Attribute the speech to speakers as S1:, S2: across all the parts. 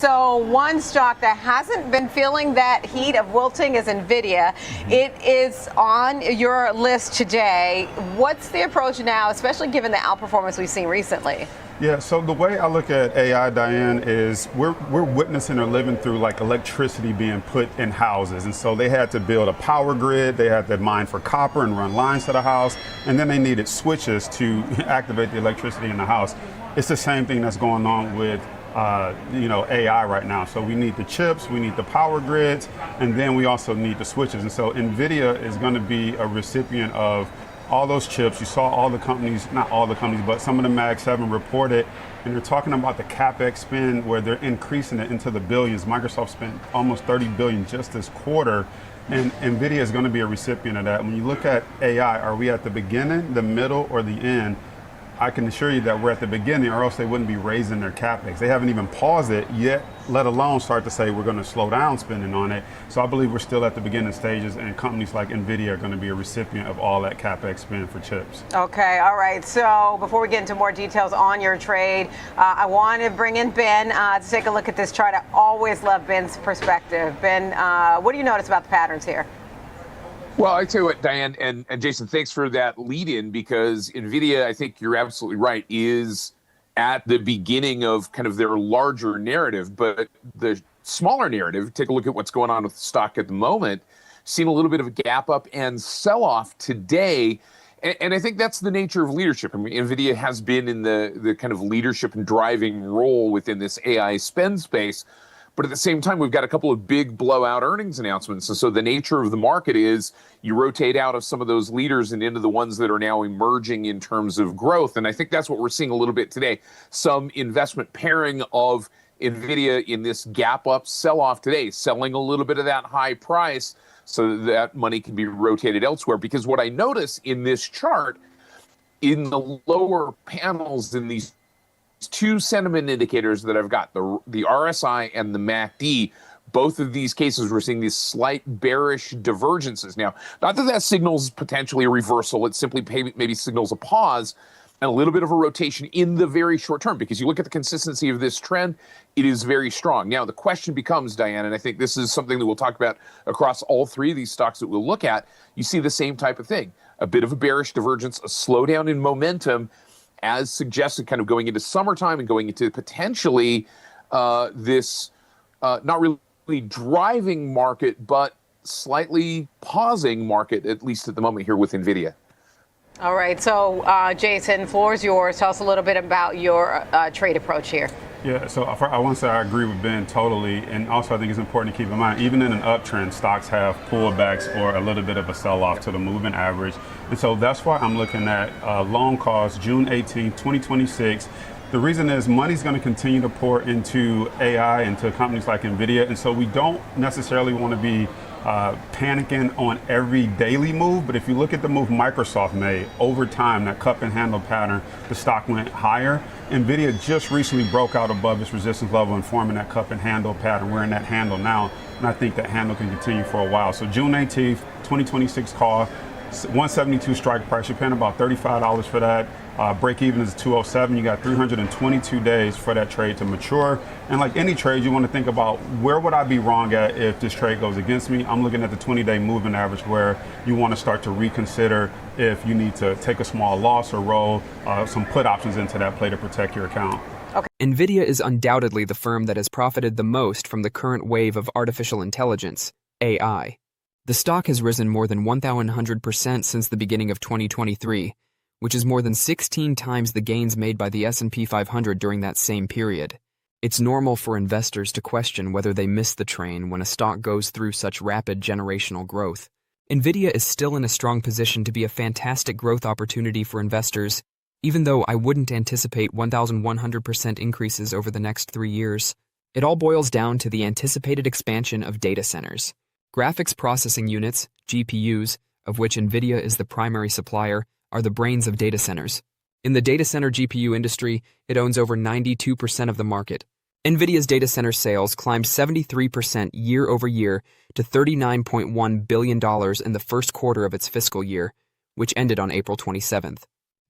S1: So one stock that hasn't been feeling that heat of wilting is Nvidia. It is on your list today. What's the approach now, especially given the outperformance we've seen recently?
S2: Yeah, so the way I look at AI, Diane, is we're witnessing or living through like electricity being put in houses. And so they had to build a power grid, they had to mine for copper and run lines to the house, and then they needed switches to activate the electricity in the house. It's the same thing that's going on with AI right now. So we need the chips, we need the power grids, and then we also need the switches. And so Nvidia is going to be a recipient of all those chips. You saw all the companies, not all the companies, but some of the Mag 7 reported, and they're talking about the CapEx spend where they're increasing it into the billions. Microsoft spent almost $30 billion just this quarter, and Nvidia is going to be a recipient of that. When you look at AI, are we at the beginning, the middle, or the end? I can assure you that we're at the beginning, or else they wouldn't be raising their CapEx. They haven't even paused it yet, let alone start to say we're going to slow down spending on it. So I believe we're still at the beginning stages, and companies like Nvidia are going to be a recipient of all that CapEx spend for chips.
S1: Okay, all right. So before we get into more details on your trade, I want to bring in Ben to take a look at this chart. I always love Ben's perspective. Ben, what do you notice about the patterns here?
S3: Well, I tell you what, Diane and Jason, thanks for that lead in, because Nvidia, I think you're absolutely right, is at the beginning of kind of their larger narrative. But the smaller narrative, take a look at what's going on with the stock at the moment, seen a little bit of a gap up and sell off today. And I think that's the nature of leadership. I mean, Nvidia has been in the kind of leadership and driving role within this AI spend space. But at the same time, we've got a couple of big blowout earnings announcements. And so the nature of the market is you rotate out of some of those leaders and into the ones that are now emerging in terms of growth. And I think that's what we're seeing a little bit today. Some investment pairing of Nvidia in this gap up sell off today, selling a little bit of that high price so that money can be rotated elsewhere. Because what I notice in this chart, in the lower panels in these two sentiment indicators that I've got, the RSI and the MACD, both of these cases we're seeing these slight bearish divergences. Now, not that that signals potentially a reversal, it simply maybe signals a pause and a little bit of a rotation in the very short term, because you look at the consistency of this trend, it is very strong. Now, the question becomes, Diane, and I think this is something that we'll talk about across all three of these stocks that we'll look at, you see the same type of thing, a bit of a bearish divergence, a slowdown in momentum, as suggested, kind of going into summertime and going into potentially this not really driving market, but slightly pausing market, at least at the moment here with Nvidia.
S1: All right, so Jason, floor is yours. Tell us a little bit about your trade approach here.
S2: Yeah, so I want to say I agree with Ben totally, and also I think it's important to keep in mind, even in an uptrend, stocks have pullbacks or a little bit of a sell-off to the moving average. And so that's why I'm looking at long calls, June 18, 2026. The reason is money's going to continue to pour into AI, into companies like Nvidia, and so we don't necessarily want to be panicking on every daily move. But if you look at the move Microsoft made over time, that cup and handle pattern, the stock went higher. Nvidia just recently broke out above its resistance level and forming that cup and handle pattern. We're in that handle now, and I think that handle can continue for a while. So June 18th, 2026 call, 172 strike price. You're paying about $35 for that. Break even is 207. You got 322 days for that trade to mature. And like any trade, you want to think about, where would I be wrong at if this trade goes against me? I'm looking at the 20-day moving average, where you want to start to reconsider if you need to take a small loss or roll some put options into that play to protect your account.
S4: Okay. Nvidia is undoubtedly the firm that has profited the most from the current wave of artificial intelligence, AI. The stock has risen more than 1,100% since the beginning of 2023, which is more than 16 times the gains made by the S&P 500 during that same period. It's normal for investors to question whether they miss the train when a stock goes through such rapid generational growth. Nvidia is still in a strong position to be a fantastic growth opportunity for investors, even though I wouldn't anticipate 1,100% increases over the next 3 years. It all boils down to the anticipated expansion of data centers. Graphics processing units, GPUs, of which Nvidia is the primary supplier, are the brains of data centers. In the data center GPU industry, it owns over 92% of the market. Nvidia's data center sales climbed 73% year over year to $39.1 billion in the first quarter of its fiscal year, which ended on April 27th.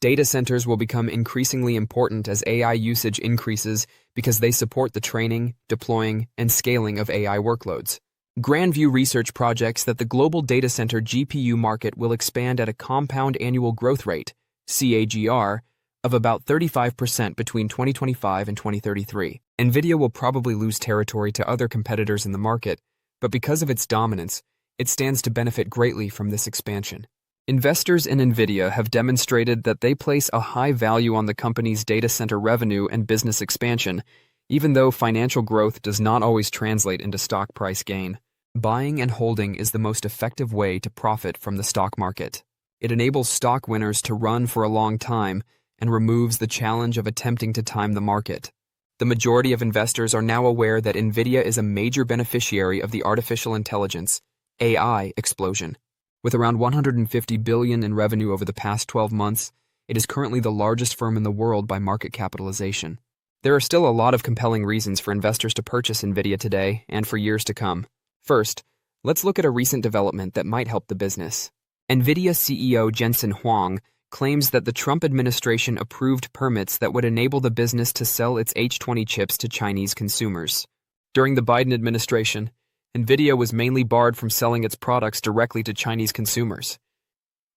S4: Data centers will become increasingly important as AI usage increases because they support the training, deploying, and scaling of AI workloads. Grandview Research projects that the global data center GPU market will expand at a compound annual growth rate, CAGR, of about 35% between 2025 and 2033. Nvidia will probably lose territory to other competitors in the market, but because of its dominance, it stands to benefit greatly from this expansion. Investors in Nvidia have demonstrated that they place a high value on the company's data center revenue and business expansion, even though financial growth does not always translate into stock price gain. Buying and holding is the most effective way to profit from the stock market. It enables stock winners to run for a long time and removes the challenge of attempting to time the market. The majority of investors are now aware that Nvidia is a major beneficiary of the artificial intelligence, AI, explosion. With around $150 billion in revenue over the past 12 months, it is currently the largest firm in the world by market capitalization. There are still a lot of compelling reasons for investors to purchase Nvidia today and for years to come. First, let's look at a recent development that might help the business. Nvidia CEO Jensen Huang claims that the Trump administration approved permits that would enable the business to sell its H20 chips to Chinese consumers. During the Biden administration, Nvidia was mainly barred from selling its products directly to Chinese consumers.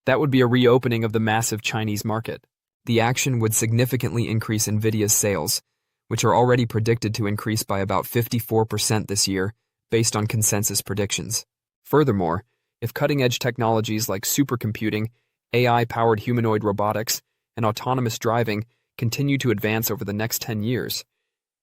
S4: That would be a reopening of the massive Chinese market. The action would significantly increase Nvidia's sales, which are already predicted to increase by about 54% this year, based on consensus predictions. Furthermore, if cutting-edge technologies like supercomputing, AI-powered humanoid robotics, and autonomous driving continue to advance over the next 10 years,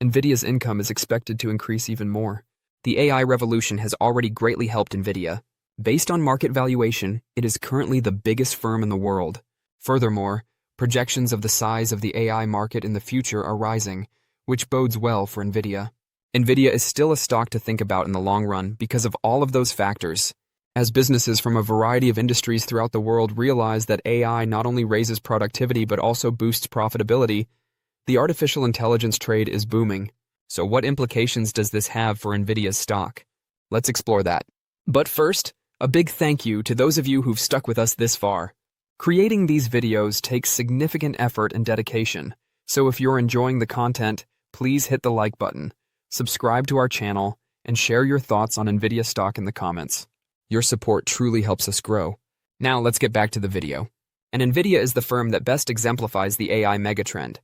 S4: Nvidia's income is expected to increase even more. The AI revolution has already greatly helped Nvidia. Based on market valuation, it is currently the biggest firm in the world. Furthermore, projections of the size of the AI market in the future are rising, which bodes well for Nvidia. Nvidia is still a stock to think about in the long run because of all of those factors. As businesses from a variety of industries throughout the world realize that AI not only raises productivity but also boosts profitability, the artificial intelligence trade is booming. So what implications does this have for Nvidia's stock? Let's explore that. But first, a big thank you to those of you who've stuck with us this far. Creating these videos takes significant effort and dedication, so if you're enjoying the content, please hit the like button, subscribe to our channel, and share your thoughts on Nvidia stock in the comments. Your support truly helps us grow. Now let's get back to the video. And Nvidia is the firm that best exemplifies the AI megatrend.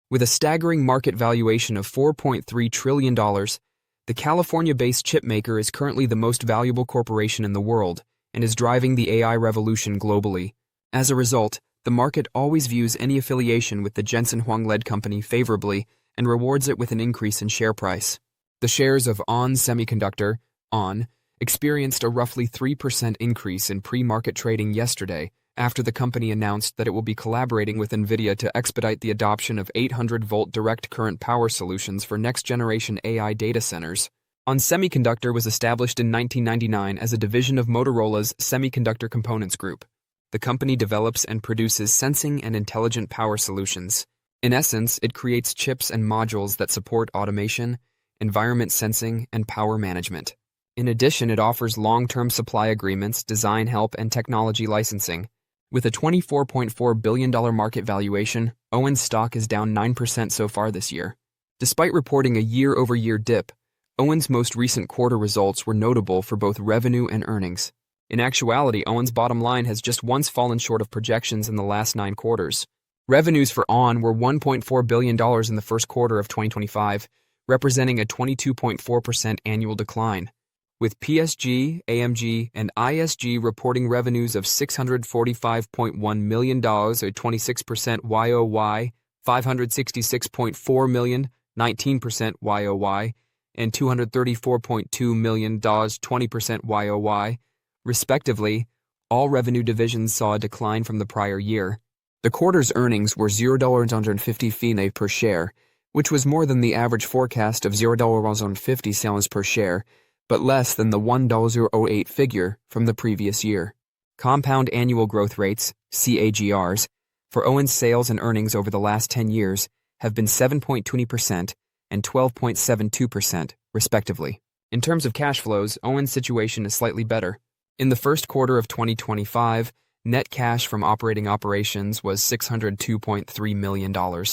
S4: With a staggering market valuation of $4.3 trillion, the California-based chipmaker is currently the most valuable corporation in the world and is driving the AI revolution globally. As a result, the market always views any affiliation with the Jensen Huang-led company favorably and rewards it with an increase in share price. The shares of ON Semiconductor, ON, experienced a roughly 3% increase in pre-market trading yesterday after the company announced that it will be collaborating with Nvidia to expedite the adoption of 800-volt direct current power solutions for next-generation AI data centers. ON Semiconductor was established in 1999 as a division of Motorola's Semiconductor Components Group. The company develops and produces sensing and intelligent power solutions. In essence, it creates chips and modules that support automation, environment sensing, and power management. In addition, it offers long-term supply agreements, design help, and technology licensing. With a $24.4 billion market valuation, ON's stock is down 9% so far this year. Despite reporting a year-over-year dip, ON's most recent quarter results were notable for both revenue and earnings. In actuality, ON's bottom line has just once fallen short of projections in the last 9 quarters. Revenues for ON were $1.4 billion in the first quarter of 2025, representing a 22.4% annual decline. With PSG, AMG, and ISG reporting revenues of $645.1 million, a 26% YOY, $566.4 million, 19% YOY, and $234.2 million, 20% YOY, respectively, all revenue divisions saw a decline from the prior year. The quarter's earnings were $0.50 per share, which was more than the average forecast of $0.50 per share, but less than the $1.08 figure from the previous year. Compound annual growth rates, CAGRs, for ON's sales and earnings over the last 10 years have been 7.20% and 12.72%, respectively. In terms of cash flows, ON's situation is slightly better. In the first quarter of 2025, Net cash from operating operations was $602.3 million,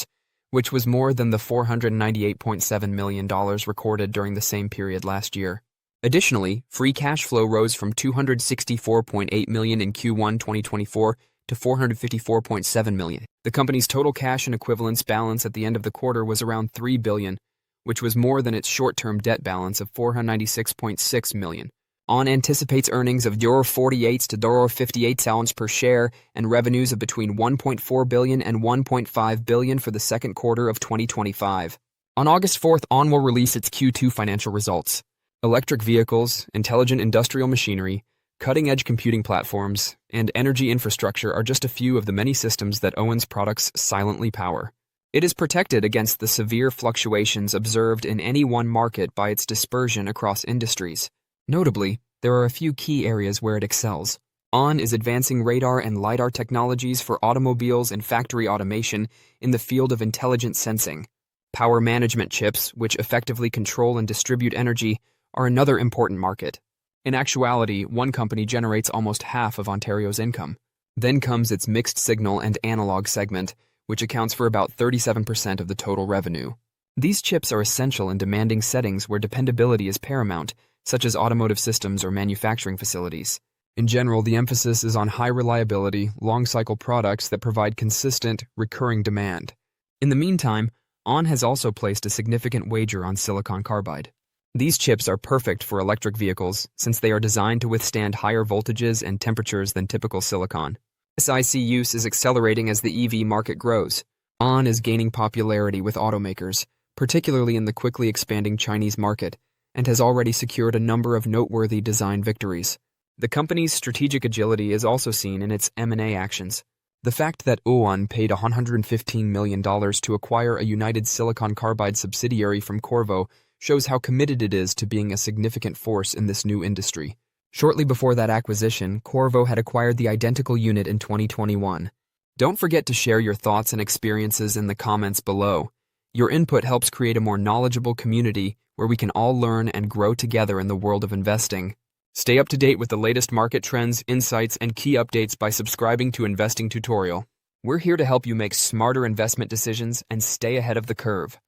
S4: which was more than the $498.7 million recorded during the same period last year. Additionally, free cash flow rose from $264.8 million in Q1 2024 to $454.7 million. The company's total cash and equivalents balance at the end of the quarter was around $3 billion, which was more than its short-term debt balance of $496.6 million. ON anticipates earnings of €48 to €58 per share and revenues of between $1.4 billion and $1.5 billion for the second quarter of 2025. On August 4th, ON will release its Q2 financial results. Electric vehicles, intelligent industrial machinery, cutting-edge computing platforms, and energy infrastructure are just a few of the many systems that ON's products silently power. It is protected against the severe fluctuations observed in any one market by its dispersion across industries. Notably, there are a few key areas where it excels. ON is advancing radar and LiDAR technologies for automobiles and factory automation in the field of intelligent sensing. Power management chips, which effectively control and distribute energy, are another important market. In actuality, one company generates almost half of Ontario's income. Then comes its mixed signal and analog segment, which accounts for about 37% of the total revenue. These chips are essential in demanding settings where dependability is paramount, such as automotive systems or manufacturing facilities. In general, the emphasis is on high reliability, long-cycle products that provide consistent, recurring demand. In the meantime, ON has also placed a significant wager on silicon carbide. These chips are perfect for electric vehicles since they are designed to withstand higher voltages and temperatures than typical silicon. SiC use is accelerating as the EV market grows. ON is gaining popularity with automakers, particularly in the quickly expanding Chinese market, and has already secured a number of noteworthy design victories. The company's strategic agility is also seen in its M&A actions. The fact that ON paid $115 million to acquire a United Silicon Carbide subsidiary from Qorvo shows how committed it is to being a significant force in this new industry. Shortly before that acquisition, Qorvo had acquired the identical unit in 2021. Don't forget to share your thoughts and experiences in the comments below. Your input helps create a more knowledgeable community where we can all learn and grow together in the world of investing. Stay up to date with the latest market trends, insights, and key updates by subscribing to Investing Tutorial. We're here to help you make smarter investment decisions and stay ahead of the curve.